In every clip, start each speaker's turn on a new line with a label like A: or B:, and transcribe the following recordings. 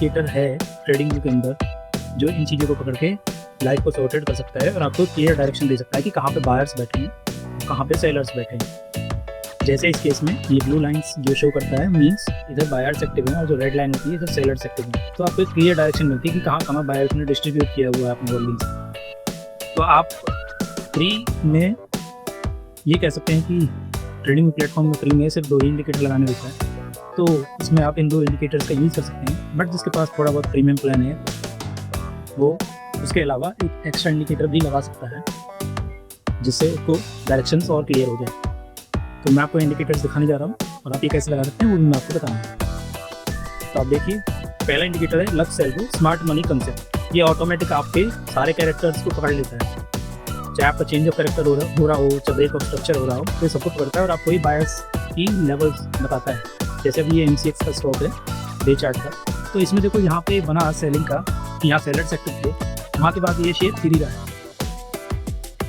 A: Indicator है trading view के अंदर जो इन चीज़ों को पकड़ के लाइव को सॉर्टेड कर सकता है और आपको क्लियर डायरेक्शन दे सकता है कि कहाँ पे बायर्स बैठे हैं, कहाँ पे सेलर्स बैठे हैं। जैसे इस केस में ये ब्लू लाइंस जो शो करता है मीन्स इधर बायर्स एक्टिव हैं और जो रेड लाइन होती है इधर सेलर्स एक्टिव हैं। तो आपको एक क्लियर डायरेक्शन मिलती है कि कहाँ कहाँ बायर्स ने डिस्ट्रीब्यूट किया हुआ है अपने होल्डिंग्स। तो आप फ्री में ये कह सकते हैं कि ट्रेडिंग प्लेटफॉर्म में फ्री में सिर्फ 2 ही इंडिकेटर लगाने देता है, तो इसमें आप इन 2 इंडिकेटर्स का यूज़ कर सकते हैं। बट जिसके पास थोड़ा बहुत प्रीमियम प्लान है वो उसके अलावा एक एक्स्ट्रा इंडिकेटर भी लगा सकता है जिससे उसको डायरेक्शंस और क्लियर हो जाए। तो मैं आपको इंडिकेटर्स दिखाने जा रहा हूँ और आप ये कैसे लगा सकते हैं वो भी मैं आपको बताऊँगा। तो आप देखिए, पहला इंडिकेटर है लक्स सेल्वो स्मार्ट मनी कंसेप्ट। ये ऑटोमेटिक आपके सारे कैरेक्टर्स को पकड़ लेता है, चाहे आपका चेंज ऑफ कैरेक्टर हो रहा हो, चाहे ब्रेक ऑफ स्ट्रक्चर हो रहा हो, तो सबको पकड़ता है और आपको ही बायर्स की लेवल्स बताता है। जैसे अभी ये MCX का स्टॉक है डे चार्ट का, तो इसमें देखो यहाँ पे बना सेलिंग का, यहाँ सेलर सेक्टर थे, वहाँ के बाद ये शेयर गिर रहा है।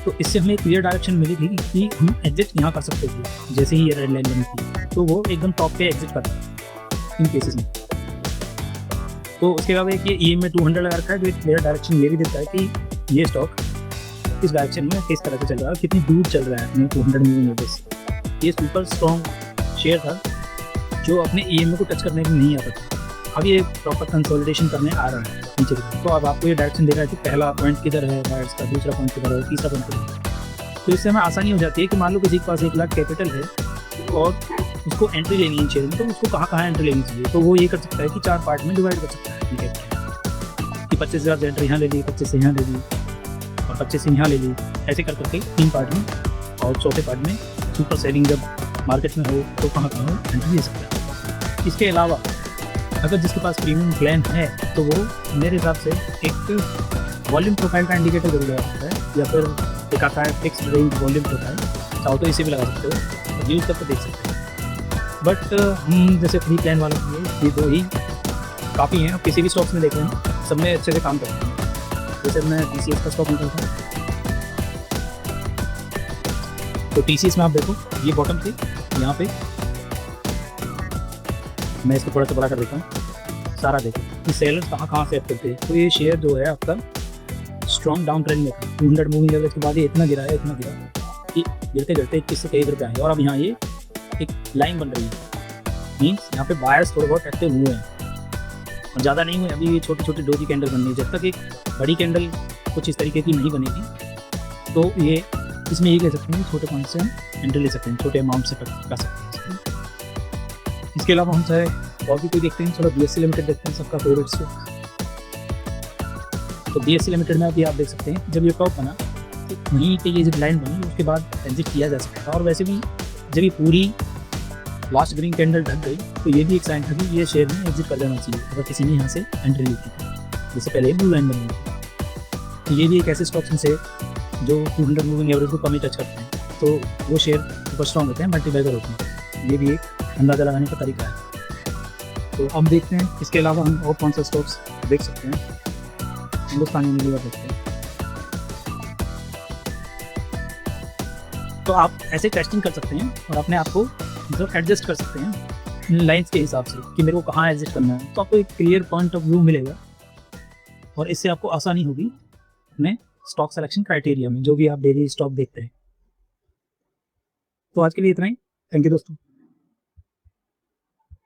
A: तो इससे हमें क्लियर डायरेक्शन मिली थी कि हम एग्जिट यहाँ कर सकते थे। जैसे ही ये रेड लाइन बनी थी तो वो एकदम टॉप पे एग्जिट करता है इन केसेस में। तो उसके बाद एक ये EM में 200 लगा रखा है जो एक क्लियर डायरेक्शन ये भी देता है कि ये स्टॉक इस डायरेक्शन में किस तरह से चल रहा है, कितनी दूर चल रहा है अपने 200 मूविंग एवरेज से। ये सुपर स्ट्रॉन्ग शेयर था जो अपने EMA को टच करने में नहीं आता था। अब ये प्रॉपर कंसोलिडेशन करने आ रहा है नीचे की। तो अब आपको ये डायरेक्शन दे रहा है कि पहला पॉइंट किधर है बायर्स का, दूसरा पॉइंट किधर है, तीसरा पॉइंट किधर है। तो इससे हमें आसानी हो जाती है कि मान लो किसी के पास 1 लाख कैपिटल है और उसको एंट्री लेनी है शेयर में, तो उसको कहाँ कहाँ एंट्री लेनी चाहिए। तो वो ये कर सकता है कि 4 पार्ट में डिवाइड कर सकता है कैपिटल कि 25,000 से एंट्री यहाँ ले ली, 25 से यहाँ ले ली और 25 से यहाँ ले ली, ऐसे कर करके 3 पार्ट में। और चौथे पार्ट में सुपर सेलिंग जब मार्केट में हो तो कहाँ कहाँ एंट्री ले सकता है। इसके अलावा अगर जिसके पास प्रीमियम प्लान है तो वो मेरे हिसाब से एक वॉल्यूम प्रोफाइल का इंडिकेटर जरूर लगा सकता है, या फिर एक आता है फिक्स्ड रेंज वॉल्यूम प्रोफाइल, चाहो तो इसे भी लगा सकते हो और यूज़ करके देख सकते हैं। बट हम जैसे फ्री प्लान वालों के लिए ये 2 ही काफ़ी हैं। किसी भी स्टॉक्स में देख रहे हैं सब में अच्छे से काम करते हैं। जैसे मैं TCS का स्टॉक निकलता हूँ तो TCS में आप देखो ये बॉटम थी, यहाँ पे मैं इसको थोड़ा सा बड़ा कर देता हूँ, सारा देखो कि सेलर्स कहाँ कहाँ से एक्टिव थे। तो ये शेयर जो है आपका स्ट्रॉन्ग डाउन ट्रेंड में था। 200 मूविंग एवरेज के बाद ये इतना गिरा कि गिरते गिरते 21 से 23 रुपये आए और अब यहाँ ये एक लाइन बन रही है। मीन्स यहाँ पे बायर्स थोड़े बहुत एक्टिव हुए हैं और ज़्यादा नहीं हुए। अभी ये छोटी छोटी डोजी कैंडल बननी है। जब तक एक बड़ी कैंडल कुछ इस तरीके की नहीं बनेगी तो ये इसमें ये कह सकते हैं छोटे पॉइंट से हम एंट्री ले सकते हैं, छोटे अमाउंट से कर सकते हैं। इसके अलावा हम चाहे और भी कोई देखते हैं, चलो BSE लिमिटेड देखते हैं, सबका फेवरेट स्टॉक। तो BSE लिमिटेड में अभी आप देख सकते हैं जब ये टॉप बना तो वहीं पे ये जब लाइन बनी उसके बाद एग्जिट किया जा सकता था। और वैसे भी जब ये पूरी लास्ट ग्रीन कैंडल ढक गई तो ये भी एक साइन था कि ये शेयर में एग्जिट कर देना चाहिए अगर किसी ने यहाँ से एंट्री ली थी। जैसे पहले ब्लू लाइन बनी थी, तो ये भी एक ऐसे स्टॉक्स में से जो 200 मूविंग एवरेज को कम ही टच करते हैं, तो वो शेयर सुपर स्ट्रॉन्ग होते हैं, मल्टीबैगर होते हैं। ये भी एक अंदाज़ा लगाने का तरीका है। तो अब देखते हैं इसके अलावा हम और कौन सा स्टॉक्स देख सकते हैं। हिंदुस्तानी यूनिलीवर देखते हैं। तो आप ऐसे टेस्टिंग कर सकते हैं और अपने आप को मतलब एडजस्ट कर सकते हैं लाइन्स के हिसाब से कि मेरे को कहाँ एडजस्ट करना है। तो आपको एक क्लियर पॉइंट ऑफ व्यू मिलेगा और इससे आपको आसानी होगी अपने स्टॉक सिलेक्शन क्राइटेरिया में जो भी आप डेली स्टॉक देखते हैं। तो आज के लिए इतना ही। थैंक यू दोस्तों।